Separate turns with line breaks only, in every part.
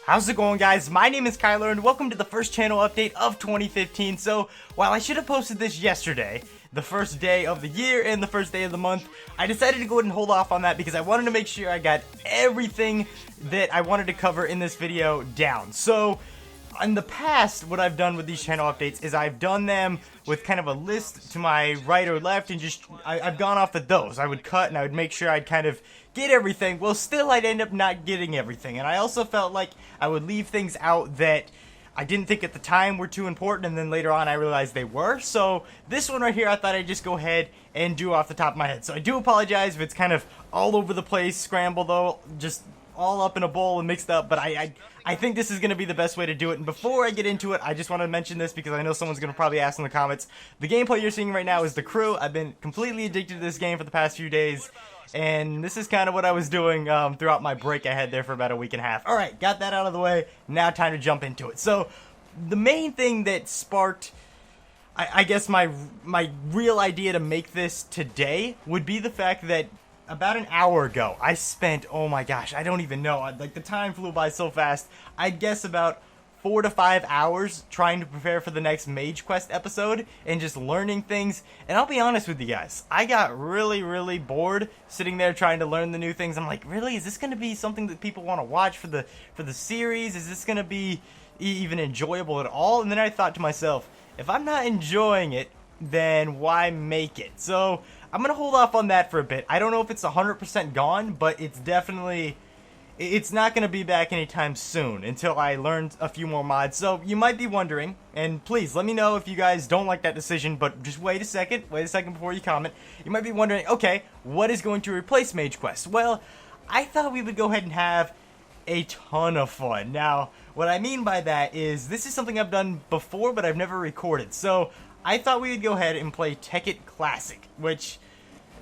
How's it going, guys? My name is Kyler and welcome to the first channel update of 2015. So while I should have posted this yesterday, the first day of the year and the first day of the month, I decided to go ahead and hold off on that because I wanted to make sure I got everything that I wanted to cover in this video down. So in the past, what I've done with these channel updates is I've done them with kind of a list to my right or left, and just I've gone off of those. I would cut and I would make sure I'd kind of get everything. Well, still I'd end up not getting everything, and I also felt like I would leave things out that I didn't think at the time were too important, and then later on I realized they were. So this one right here, I thought I'd just go ahead and do off the top of my head. So I do apologize if it's kind of all over the place, scrambled though, just all up in a bowl and mixed up, but I think this is going to be the best way to do it. And before I get into it, I just want to mention this because I know someone's going to probably ask in the comments. The gameplay you're seeing right now is The Crew. I've been completely addicted to this game for the past few days, and this is kind of what I was doing throughout my break I had there for about a week and a half. Alright, got that out of the way, now time to jump into it. So, the main thing that sparked I guess my real idea to make this today would be the fact that about an hour ago, I spent, oh my gosh, I don't even know, like the time flew by so fast, I'd guess about 4 to 5 hours trying to prepare for the next Mage Quest episode and just learning things. And I'll be honest with you guys, I got really bored sitting there trying to learn the new things. I'm like, really, is this going to be something that people want to watch for the series? Is this going to be even enjoyable at all? And then I thought to myself, if I'm not enjoying it, then why make it? So I'm going to hold off on that for a bit. I don't know if it's 100% gone, but it's definitely, it's not going to be back anytime soon until I learn a few more mods. So you might be wondering, and please let me know if you guys don't like that decision, but just wait a second before you comment. You might be wondering, okay, what is going to replace Mage Quest? Well, I thought we would go ahead and have a ton of fun. Now, what I mean by that is this is something I've done before, but I've never recorded. So I thought we would go ahead and play Tekkit Classic, which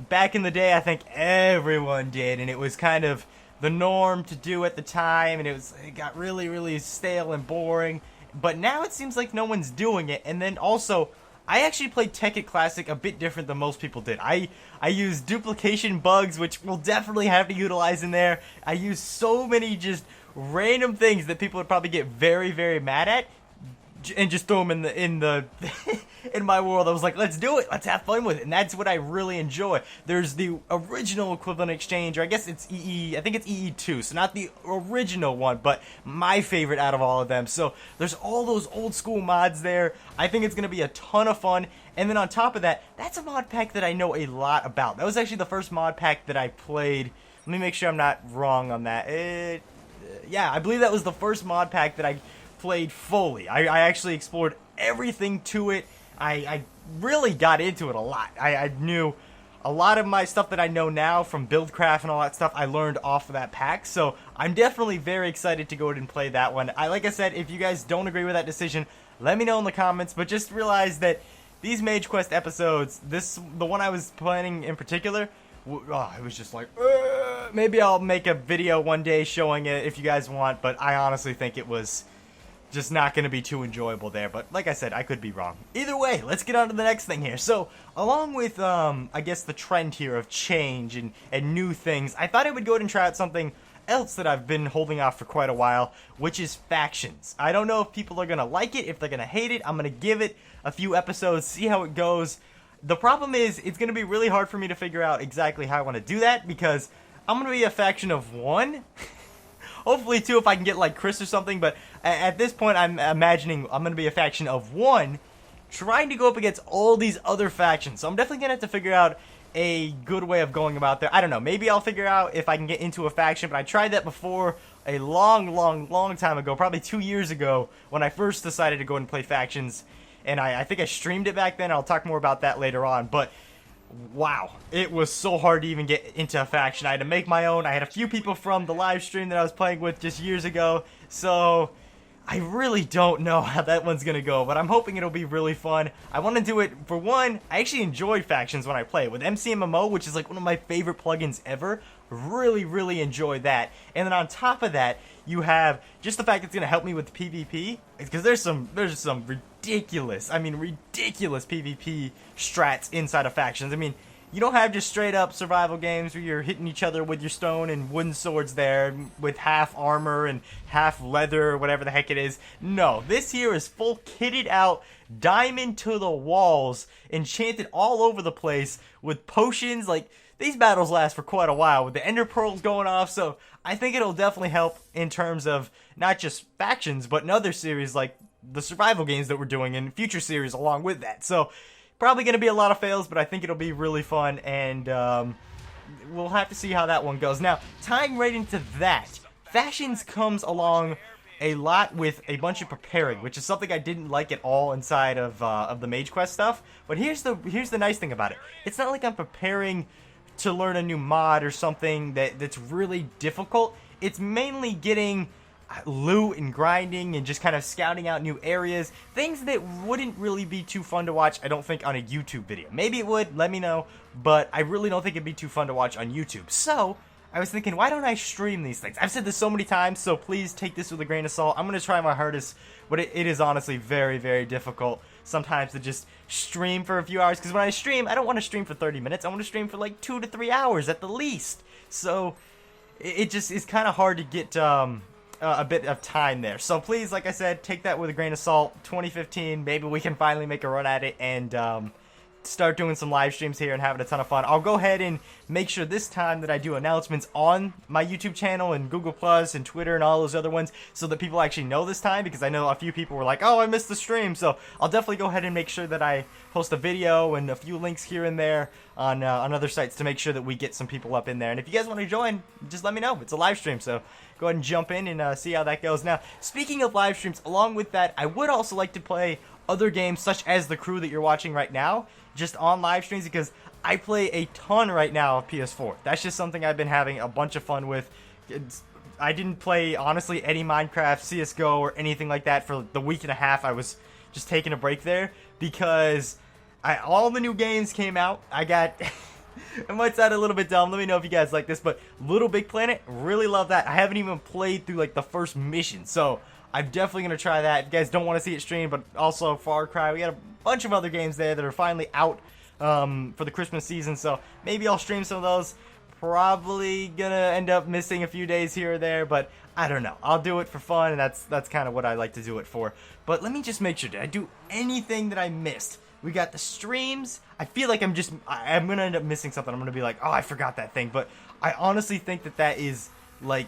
back in the day I think everyone did, and it was kind of the norm to do at the time, and it got really stale and boring. But now it seems like no one's doing it. And then also, I actually played Tekkit Classic a bit different than most people did. I used duplication bugs, which we'll definitely have to utilize in there. I used so many just random things that people would probably get very mad at, and just throw them in my world. I was like, let's do it, let's have fun with it, and that's what I really enjoy. There's the original equivalent exchange, or I guess it's EE, I think it's EE2, so not the original one, but my favorite out of all of them. So there's all those old school mods there. I think it's going to be a ton of fun. And then on top of that, that's a mod pack that I know a lot about. That was actually the first mod pack that I played. Let me make sure I'm not wrong on that. Yeah, I believe that was the first mod pack that I played fully. I actually explored everything to it. I really got into it a lot. I knew a lot of my stuff that I know now from Buildcraft and all that stuff I learned off of that pack. So I'm definitely very excited to go ahead and play that one. Like I said, if you guys don't agree with that decision, let me know in the comments. But just realize that these Mage Quest episodes, the one I was planning in particular, it was just like, maybe I'll make a video one day showing it if you guys want, but I honestly think it was just not going to be too enjoyable there. But like I said, I could be wrong. Either way, let's get on to the next thing here. So along with I guess the trend here of change and new things, I thought I would go ahead and try out something else that I've been holding off for quite a while, which is factions. I don't know if people are going to like it, if they're going to hate it. I'm going to give it a few episodes, see how it goes. The problem is, it's going to be really hard for me to figure out exactly how I want to do that, because I'm going to be a faction of one. Hopefully two if I can get like Chris or something, but at this point I'm imagining I'm going to be a faction of one trying to go up against all these other factions. So I'm definitely going to have to figure out a good way of going about there. I don't know, maybe I'll figure out if I can get into a faction, but I tried that before a long time ago, probably 2 years ago, when I first decided to go and play factions, and I think I streamed it back then. I'll talk more about that later on, but wow, it was so hard to even get into a faction. I had to make my own. I had a few people from the live stream that I was playing with just years ago, so I really don't know how that one's gonna go, but I'm hoping it'll be really fun. I want to do it, for one, I actually enjoyed factions when I play it. With MCMMO, which is like one of my favorite plugins ever, really enjoy that. And then on top of that, you have just the fact it's gonna help me with PvP, because there's some ridiculous PvP strats inside of factions. I mean, you don't have just straight up survival games where you're hitting each other with your stone and wooden swords there with half armor and half leather or whatever the heck it is. No, this here is full kitted out, diamond to the walls, enchanted all over the place with potions. Like, these battles last for quite a while with the ender pearls going off, so I think it'll definitely help in terms of not just factions, but in other series like the survival games that we're doing in future series along with that. So probably going to be a lot of fails, but I think it'll be really fun, and we'll have to see how that one goes. Now, tying right into that, factions comes along a lot with a bunch of preparing, which is something I didn't like at all inside of the Mage Quest stuff. But here's the nice thing about it. It's not like I'm preparing to learn a new mod or something that's really difficult. It's mainly getting loot and grinding and just kind of scouting out new areas, things that wouldn't really be too fun to watch, I don't think, on a YouTube video. Maybe it would, let me know, but I really don't think it'd be too fun to watch on YouTube. So I was thinking, why don't I stream these things? I've said this so many times, so please take this with a grain of salt. I'm going to try my hardest, but it is honestly very, very difficult sometimes to just stream for a few hours, because when I stream, I don't want to stream for 30 minutes. I want to stream for like 2 to 3 hours at the least. So it just is kind of hard to get a bit of time there. So please, like I said, take that with a grain of salt. 2015, maybe we can finally make a run at it and start doing some live streams here and having a ton of fun. I'll go ahead and make sure this time that I do announcements on my YouTube channel and Google Plus and Twitter and all those other ones so that people actually know this time, because I know a few people were like, oh, I missed the stream. So I'll definitely go ahead and make sure that I post a video and a few links here and there on other sites to make sure that we get some people up in there. And if you guys want to join, just let me know. It's a live stream, so go ahead and jump in and see how that goes. Now, speaking of live streams, along with that, I would also like to play other games such as The Crew that you're watching right now, just on live streams, because I play a ton right now of PS4. That's just something I've been having a bunch of fun with. I didn't play, honestly, any Minecraft, CSGO, or anything like that for the week and a half I was just taking a break there, because all the new games came out. I got... It might sound a little bit dumb, let me know if you guys like this, but Little Big Planet, really love that. I haven't even played through like the first mission, so I'm definitely going to try that. If you guys don't want to see it streamed, but also Far Cry, we got a bunch of other games there that are finally out for the Christmas season, so maybe I'll stream some of those. Probably gonna end up missing a few days here or there, but I don't know. I'll do it for fun, and that's kind of what I like to do it for. But let me just make sure, did I do anything that I missed? We got the streams. I feel like I'm going to end up missing something. I'm going to be like, oh, I forgot that thing. But I honestly think that is, like,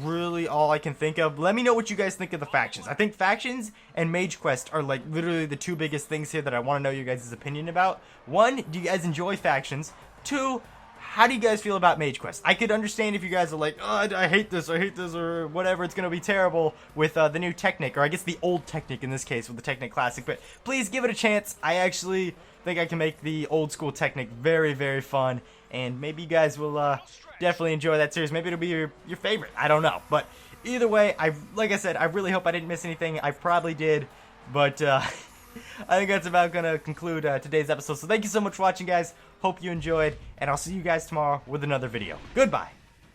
really all I can think of. Let me know what you guys think of the factions. I think factions and Mage Quest are, like, literally the two biggest things here that I want to know your guys' opinion about. 1, do you guys enjoy factions? 2, how do you guys feel about Mage Quest? I could understand if you guys are like, oh, I hate this, or whatever, it's going to be terrible with the new Technic, or I guess the old Technic in this case with the Technic Classic, but please give it a chance. I actually think I can make the old school Technic very, very fun, and maybe you guys will definitely enjoy that series. Maybe it'll be your favorite. I don't know, but either way, like I said, I really hope I didn't miss anything. I probably did, but I think that's about going to conclude today's episode. So thank you so much for watching, guys. Hope you enjoyed, and I'll see you guys tomorrow with another video. Goodbye.